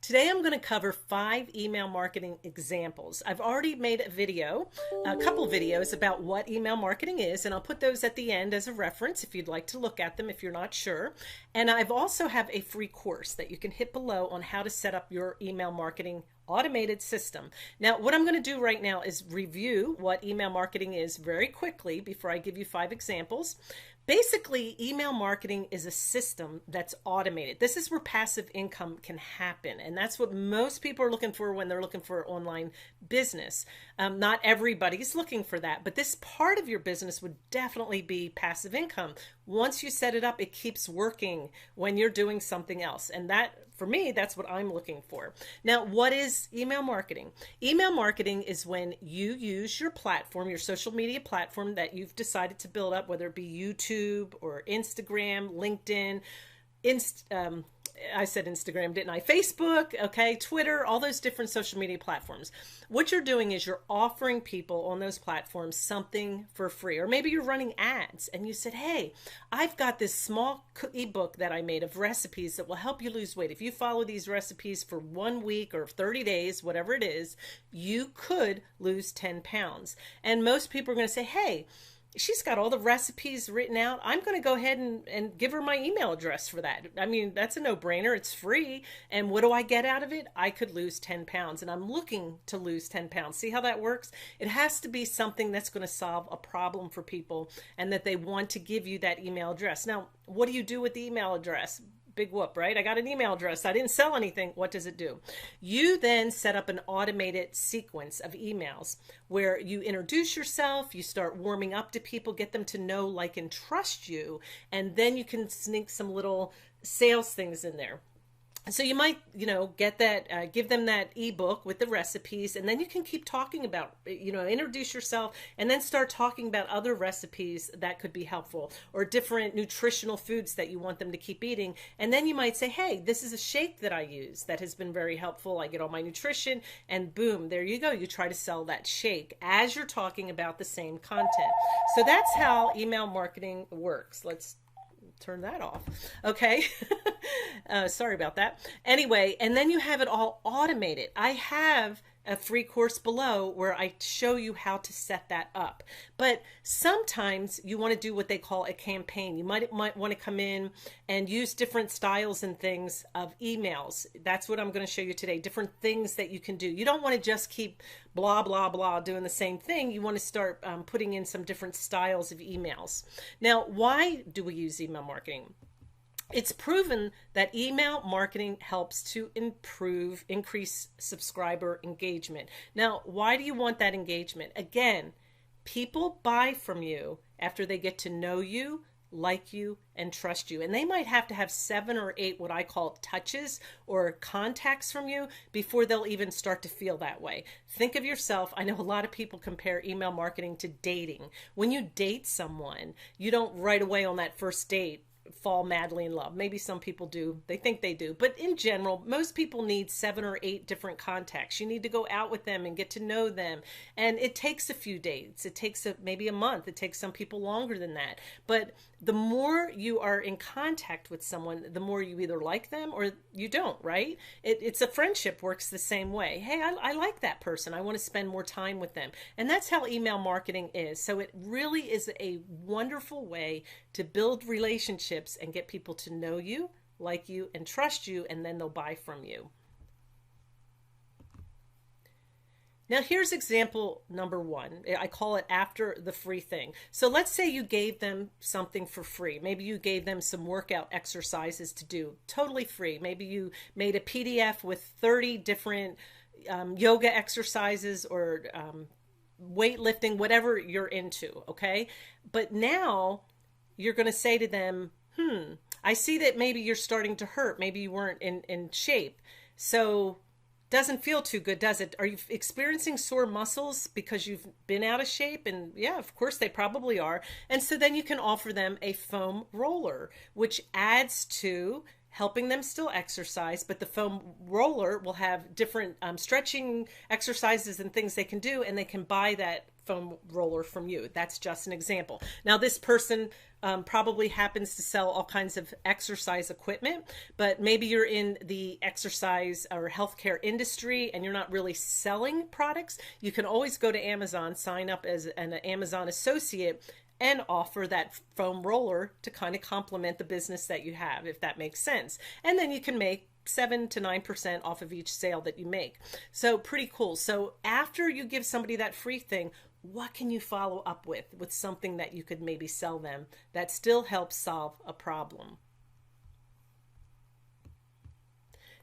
Today I'm going to cover 5 email marketing examples. I've already made a video, a couple videos about what email marketing is, and I'll put those at the end as a reference if you'd like to look at them if you're not sure. And I've also have a free course that you can hit below on how to set up your email marketing automated system. Now, what I'm going to do right now is review what email marketing is very quickly before I give you 5 examples. Basically, email marketing is a system that's automated. This is where passive income can happen. And that's what most people are looking for when they're looking for online business. Not everybody's looking for that, but this part of your business would definitely be passive income. Once you set it up, it keeps working when you're doing something else. And that, for me, that's what I'm looking for. Now, what is email marketing? Email marketing is when you use your platform, your social media platform that you've decided to build up, whether it be YouTube or Instagram, LinkedIn, I said Instagram, didn't I? Facebook, okay, Twitter, all those different social media platforms. What you're doing is you're offering people on those platforms something for free. Or maybe you're running ads and you said, hey, I've got this small ebook that I made of recipes that will help you lose weight. If you follow these recipes for 1 week or 30 days, whatever it is, you could lose 10 pounds. And most people are going to say, hey, she's got all the recipes written out. I'm going to go ahead and give her my email address for that. I mean, that's a no-brainer. It's free. And what do I get out of it? I could lose 10 pounds. And I'm looking to lose 10 pounds. See how that works? It has to be something that's going to solve a problem for people and that they want to give you that email address. Now, what do you do with the email address? Big whoop, right? I got an email address. I didn't sell anything. What does it do? You then set up an automated sequence of emails where you introduce yourself, you start warming up to people, get them to know, like, and trust you, and then you can sneak some little sales things in there. So you might, get that, give them that ebook with the recipes, and then you can keep talking about, introduce yourself and then start talking about other recipes that could be helpful or different nutritional foods that you want them to keep eating. And then you might say, hey, this is a shake that I use that has been very helpful. I get all my nutrition, and boom, there you go. You try to sell that shake as you're talking about the same content. So that's how email marketing works. Let's turn that off. Okay. Sorry about that. Anyway, and then you have it all automated. I have a free course below where I show you how to set that up. But sometimes you want to do what they call a campaign. You might want to come in and use different styles and things of emails. That's what I'm going to show you today. Different things that you can do. You don't want to just keep blah, blah, blah doing the same thing. You want to start putting in some different styles of emails. Now, why do we use email marketing? It's proven that email marketing helps to increase subscriber engagement. Now, why do you want that engagement? Again, people buy from you after they get to know you, like you, and trust you. And they might have to have 7 or 8 what I call touches or contacts from you before they'll even start to feel that way. Think of yourself. I know a lot of people compare email marketing to dating. When you date someone, you don't right away on that first date fall madly in love. Maybe some people do. They think they do. But in general, most people need 7 or 8 different contacts. You need to go out with them and get to know them. And it takes a few dates. It takes maybe a month. It takes some people longer than that. But the more you are in contact with someone, the more you either like them or you don't, right? It's a friendship works the same way. Hey, I like that person. I want to spend more time with them. And that's how email marketing is. So it really is a wonderful way to build relationships and get people to know you, like you, and trust you, and then they'll buy from you. Now here's example number 1. I call it after the free thing. So let's say you gave them something for free. Maybe you gave them some workout exercises to do, totally free. Maybe you made a PDF with 30 different yoga exercises or weightlifting, whatever you're into, okay? But now you're going to say to them, I see that maybe you're starting to hurt. Maybe you weren't in shape. So doesn't feel too good, does it? Are you experiencing sore muscles because you've been out of shape? And yeah, of course they probably are. And so then you can offer them a foam roller, which adds to helping them still exercise, but the foam roller will have different stretching exercises and things they can do, and they can buy that foam roller from you. That's just an example. Now, this person probably happens to sell all kinds of exercise equipment, but maybe you're in the exercise or healthcare industry and you're not really selling products. You can always go to Amazon, sign up as an Amazon associate, and offer that foam roller to kind of complement the business that you have, if that makes sense. And then you can make 7 to 9% off of each sale that you make. So pretty cool. So after you give somebody that free thing, what can you follow up with something that you could maybe sell them that still helps solve a problem?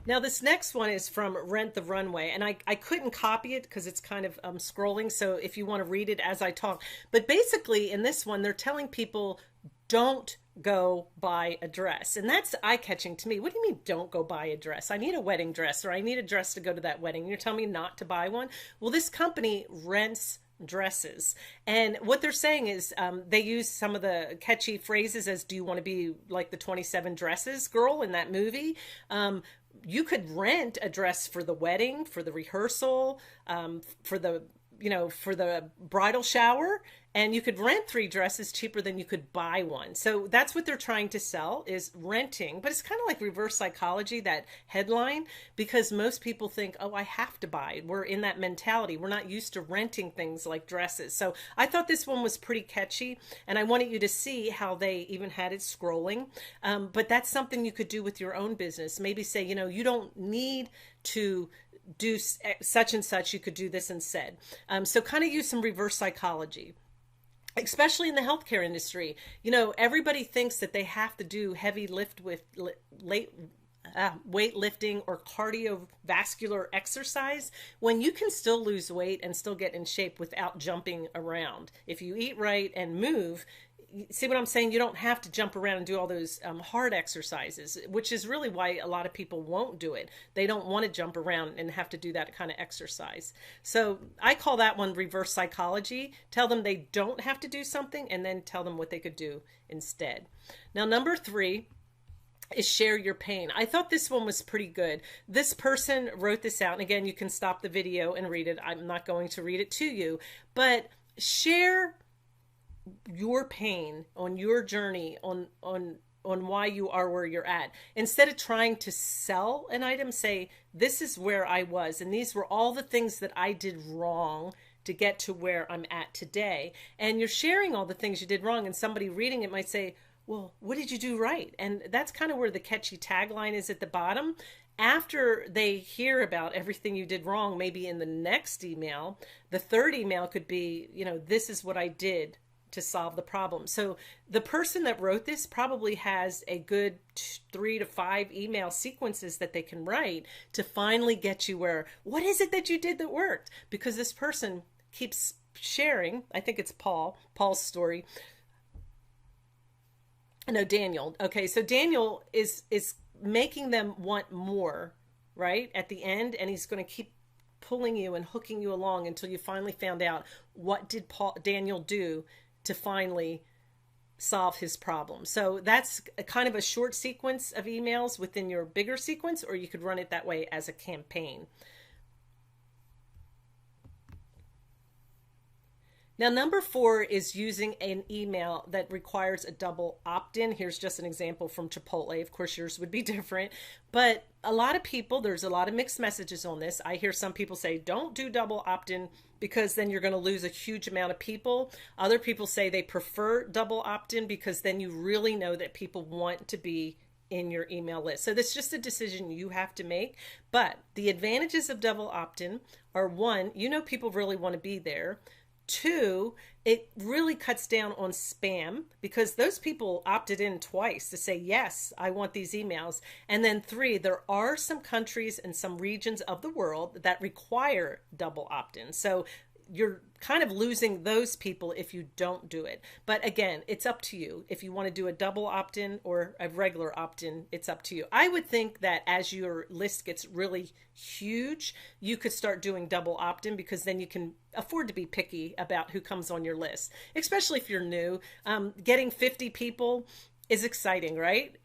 Now, this next one is from Rent the Runway, and I couldn't copy it because it's kind of scrolling. So if you want to read it as I talk, but basically in this one, they're telling people don't go buy a dress. And that's eye-catching to me. What do you mean don't go buy a dress? I need a wedding dress, or I need a dress to go to that wedding. You're telling me not to buy one? Well, this company rents dresses, and what they're saying is they use some of the catchy phrases as, do you want to be like the 27 dresses girl in that movie? You could rent a dress for the wedding, for the rehearsal, for the for the bridal shower, and you could rent 3 dresses cheaper than you could buy one. So that's what they're trying to sell, is renting. But it's kind of like reverse psychology, that headline, because most people think, oh, I have to buy. We're in that mentality. We're not used to renting things like dresses. So I thought this one was pretty catchy, and I wanted you to see how they even had it scrolling. But that's something you could do with your own business. Maybe say, you don't need to do such and such, you could do this instead. So kind of use some reverse psychology, especially in the healthcare industry. Everybody thinks that they have to do heavy weightlifting or cardiovascular exercise, when you can still lose weight and still get in shape without jumping around. If you eat right and move, see what I'm saying? You don't have to jump around and do all those hard exercises, which is really why a lot of people won't do it. They don't want to jump around and have to do that kind of exercise. So I call that one reverse psychology. Tell them they don't have to do something, and then tell them what they could do instead. Now, number 3 is share your pain. I thought this one was pretty good. This person wrote this out, and again, you can stop the video and read it. I'm not going to read it to you, but share your pain on your journey on why you are where you're at. Instead of trying to sell an item, say, this is where I was, and these were all the things that I did wrong to get to where I'm at today. And you're sharing all the things you did wrong, and somebody reading it might say, well, what did you do right? And that's kind of where the catchy tagline is at the bottom. After they hear about everything you did wrong, maybe in the next email, the third email could be, this is what I did to solve the problem. So the person that wrote this probably has a good 3 to 5 email sequences that they can write to finally get you where, what is it that you did that worked? Because this person keeps sharing, I think it's Paul's story. No, Daniel. Okay, so Daniel is making them want more, right, at the end, and he's going to keep pulling you and hooking you along until you finally found out, what did Daniel do to finally solve his problem. So that's a kind of a short sequence of emails within your bigger sequence, or you could run it that way as a campaign. Now, number 4 is using an email that requires a double opt-in. Here's just an example from Chipotle. Of course, yours would be different, but a lot of people, there's a lot of mixed messages on this. I hear some people say, don't do double opt-in because then you're going to lose a huge amount of people. Other people say they prefer double opt-in because then you really know that people want to be in your email list. So that's just a decision you have to make. But the advantages of double opt-in are, 1, people really want to be there. 2, it really cuts down on spam because those people opted in twice to say, yes, I want these emails. And then 3, there are some countries and some regions of the world that require double opt-in. So you're kind of losing those people if you don't do it. But again, it's up to you. If you want to do a double opt-in or a regular opt-in, it's up to you. I would think that as your list gets really huge, you could start doing double opt-in because then you can afford to be picky about who comes on your list, especially if you're new. Getting 50 people is exciting, right?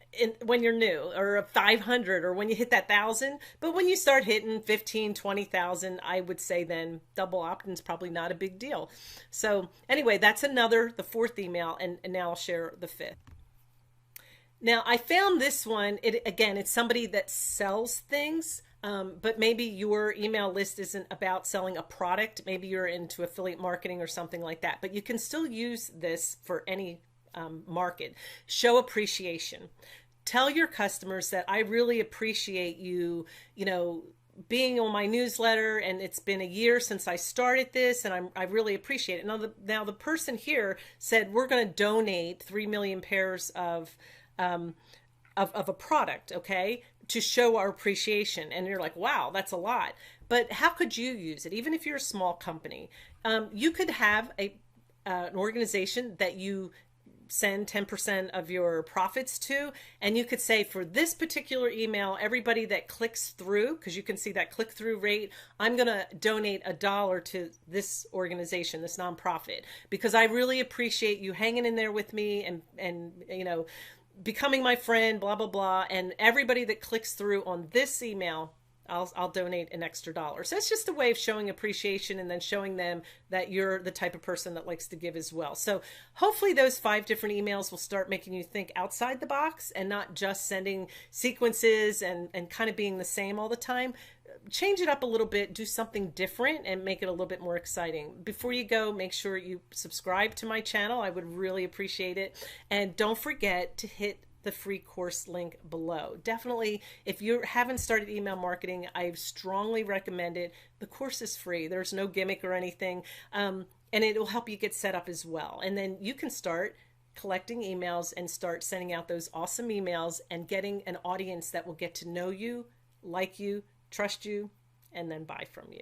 when you're new, or a 500, or when you hit that 1,000. But when you start hitting 15, 20,000, I would say then double opt-in's probably not a big deal. So anyway, that's the fourth email. And now I'll share the fifth. Now I found this one, it's somebody that sells things. But maybe your email list isn't about selling a product. Maybe you're into affiliate marketing or something like that. But you can still use this for any market. Show appreciation. Tell your customers that I really appreciate you, being on my newsletter, and it's been a year since I started this, and I really appreciate it. Now the person here said we're going to donate 3 million pairs of a product, okay, to show our appreciation. And you're like, wow, that's a lot. But how could you use it? Even if you're a small company, you could have an organization that you send 10% of your profits to, and you could say, for this particular email, everybody that clicks through, because you can see that click-through rate, I'm going to donate $1 to this organization, this nonprofit, because I really appreciate you hanging in there with me and becoming my friend, blah, blah, blah. And everybody that clicks through on this email, I'll donate an extra $1. So it's just a way of showing appreciation, and then showing them that you're the type of person that likes to give as well. So hopefully those 5 different emails will start making you think outside the box, and not just sending sequences and kind of being the same all the time. Change it up a little bit, do something different, and make it a little bit more exciting. Before you go, make sure you subscribe to my channel. I would really appreciate it. And don't forget to hit the free course link below. Definitely, if you haven't started email marketing, I strongly recommend it. The course is free. There's no gimmick or anything. And it will help you get set up as well. And then you can start collecting emails and start sending out those awesome emails and getting an audience that will get to know you, like you, trust you, and then buy from you.